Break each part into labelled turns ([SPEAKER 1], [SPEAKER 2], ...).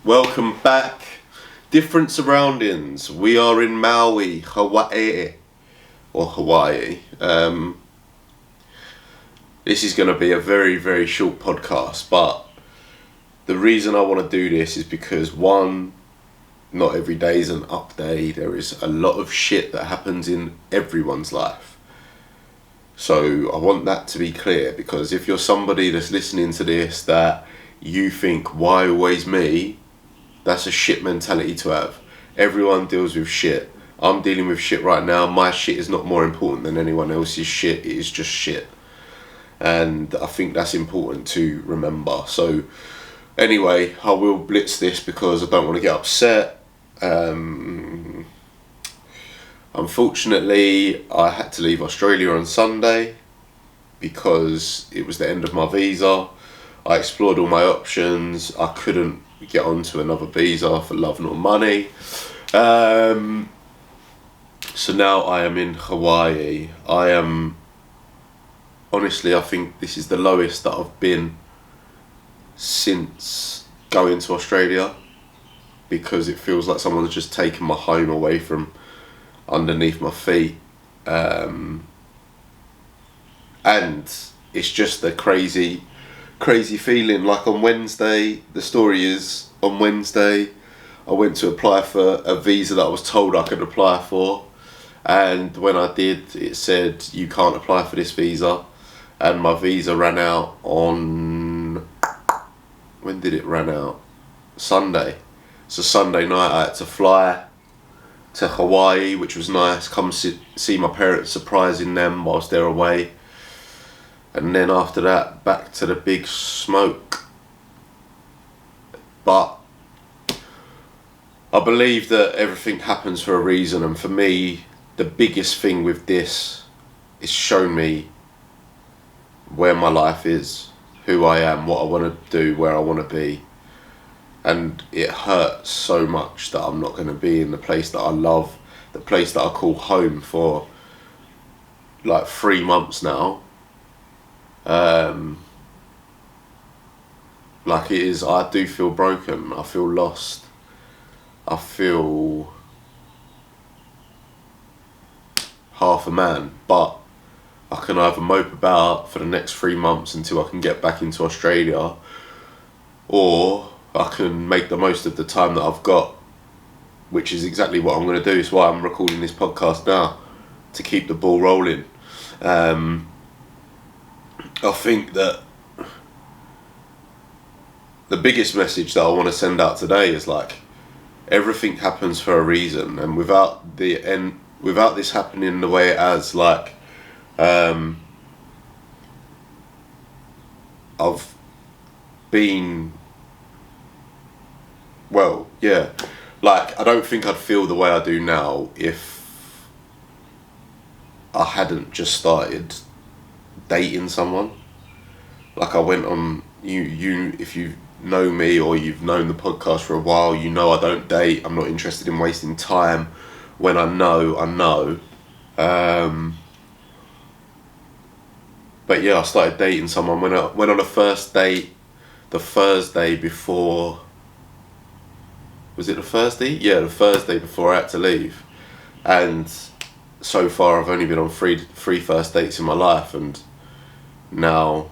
[SPEAKER 1] Welcome back. Different surroundings. We are in Maui, Hawaii. This is going to be a very, very short podcast, but the reason I want to do this is because one, not every day is an up day. There is a lot of shit that happens in everyone's life. So I want that to be clear, because if you're somebody that's listening to this that you think, why always me? That's a shit mentality to have. Everyone deals with shit. I'm dealing with shit right now. My shit is not more important than anyone else's shit. It is just shit. And I think that's important to remember. So anyway, I will blitz this because I don't want to get upset. Unfortunately, I had to leave Australia on Sunday because it was the end of my visa. I explored all my options. I couldn't get onto another visa for love nor money. So now I am in Hawaii. Honestly, I think this is the lowest that I've been since going to Australia, because it feels like someone's just taken my home away from underneath my feet. And it's just a crazy feeling. Like on Wednesday, the story is on Wednesday I went to apply for a visa that I was told I could apply for, and when I did, it said you can't apply for this visa, and my visa ran out on, when did it run out? Sunday. So Sunday night I had to fly to Hawaii, which was nice, come see my parents, surprising them whilst they're away. And then after that, back to the big smoke. But I believe that everything happens for a reason, and for me, the biggest thing with this is shown me where my life is, who I am, what I want to do, where I want to be. And it hurts so much that I'm not going to be in the place that I love, the place that I call home, for like 3 months now. Like it is, I do feel broken. I feel lost. I feel half a man, but I can either mope about for the next 3 months until I can get back into Australia, or I can make the most of the time that I've got, which is exactly what I'm going to do. It's why I'm recording this podcast now, to keep the ball rolling. I think that the biggest message that I want to send out today is like, everything happens for a reason, and without this happening the way it has, like, I've been, well, yeah, like, I don't think I'd feel the way I do now if I hadn't just started dating someone. Like, I went on, if you know me or you've known the podcast for a while, you know I don't date. I'm not interested in wasting time. When I know, I know. But yeah, I started dating someone when I went on a first date the Thursday before. Was it the Thursday? Yeah, the Thursday before I had to leave. And so far I've only been on three first dates in my life, and now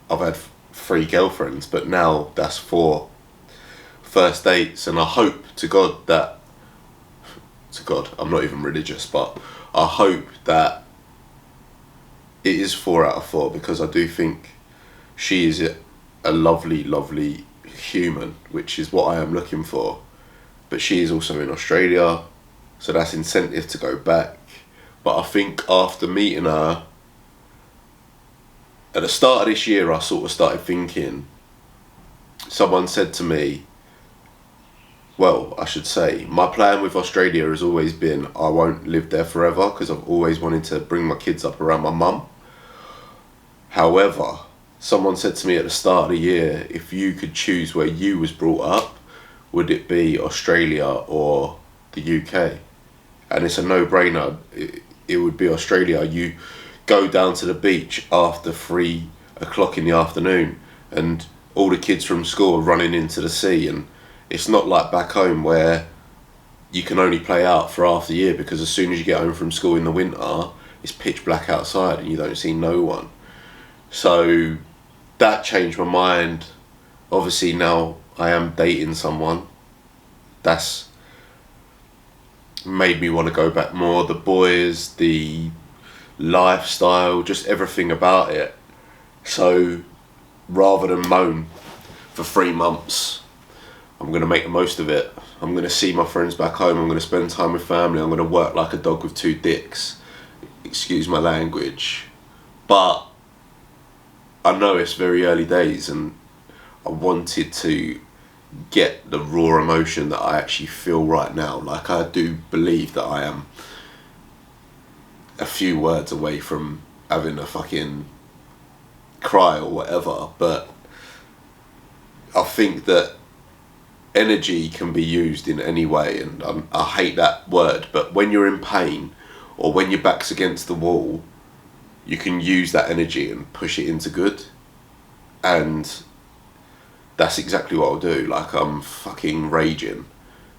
[SPEAKER 1] I've had 3 girlfriends, but now that's 4 first dates. And I hope to God, I'm not even religious, but I hope that it is 4 out of 4, because I do think she is a lovely, lovely human, which is what I am looking for. But she is also in Australia, so that's incentive to go back. But I think after meeting her at the start of this year, I sort of started thinking, someone said to me, well, I should say, my plan with Australia has always been I won't live there forever, because I've always wanted to bring my kids up around my mum. However, someone said to me at the start of the year, if you could choose where you was brought up, would it be Australia or the UK? And it's a no-brainer. It would be Australia. You go down to the beach after 3 o'clock in the afternoon, and all the kids from school are running into the sea, and It's not like back home where you can only play out for half the year, because as soon as you get home from school in the winter, it's pitch black outside and you don't see no one. So that changed my mind. Obviously now I am dating someone. That's made me want to go back more. The boys, the lifestyle, just everything about it. So rather than moan for 3 months, I'm going to make the most of it. I'm going to see my friends back home. I'm going to spend time with family. I'm going to work like a dog with 2 dicks. Excuse my language. But I know it's very early days, and I wanted to get the raw emotion that I actually feel right now. Like, I do believe that I am a few words away from having a fucking cry or whatever, but I think that energy can be used in any way, and I hate that word, but when you're in pain or when your back's against the wall, you can use that energy and push it into good. And that's exactly what I'll do. Like, I'm fucking raging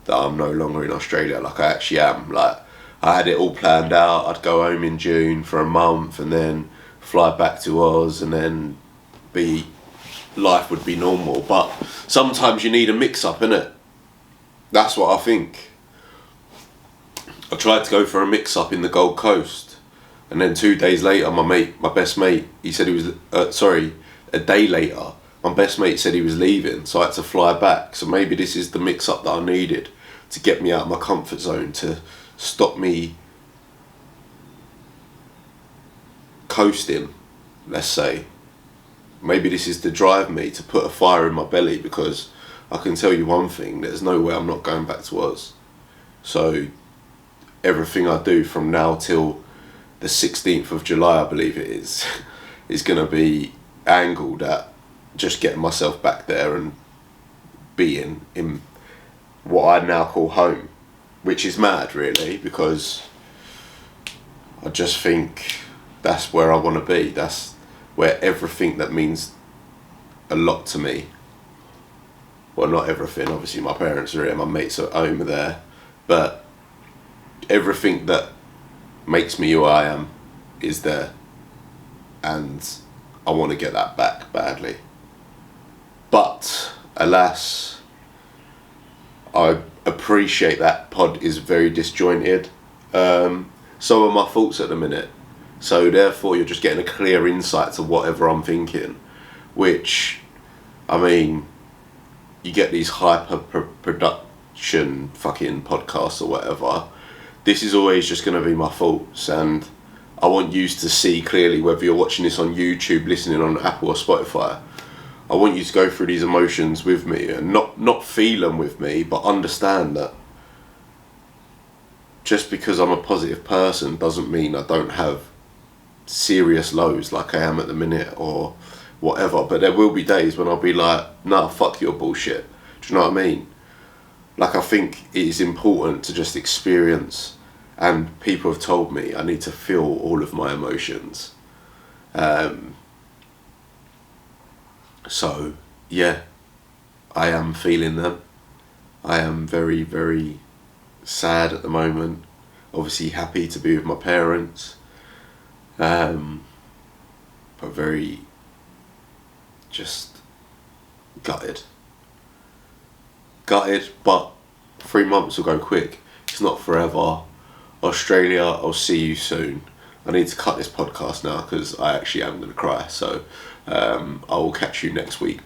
[SPEAKER 1] that I'm no longer in Australia. Like, I actually am. Like, I had it all planned out. I'd go home in June for a month and then fly back to Oz, and then life would be normal. But sometimes you need a mix-up, innit? That's what I think. I tried to go for a mix-up in the Gold Coast, and then 2 days later, my best mate, he said he was, a day later, my best mate said he was leaving, so I had to fly back. So maybe this is the mix-up that I needed to get me out of my comfort zone, to stop me coasting, let's say. Maybe this is to drive me, to put a fire in my belly, because I can tell you one thing, there's no way I'm not going back to Oz. So everything I do from now till the 16th of July, I believe it is going to be angled at just getting myself back there and being in what I now call home, which is mad really, because I just think that's where I want to be. That's where everything that means a lot to me, well, not everything, obviously my parents are here, my mates at home are there, but everything that makes me who I am is there, and I want to get that back badly. But alas, I appreciate that pod is very disjointed. So are my thoughts at the minute. So therefore you're just getting a clear insight to whatever I'm thinking, which, I mean, you get these hyper production fucking podcasts or whatever. This is always just going to be my thoughts, and I want you to see clearly, whether you're watching this on YouTube, listening on Apple or Spotify, I want you to go through these emotions with me, and not feel them with me, but understand that just because I'm a positive person doesn't mean I don't have serious lows like I am at the minute or whatever. But there will be days when I'll be like, nah, fuck your bullshit. Do you know what I mean? Like, I think it is important to just experience, and people have told me I need to feel all of my emotions. So yeah, I am feeling them. I am very, very sad at the moment. Obviously happy to be with my parents, but very just gutted. But 3 months will go quick. It's not forever. Australia, I'll see you soon. I need to cut this podcast now because I actually am going to cry. So I will catch you next week.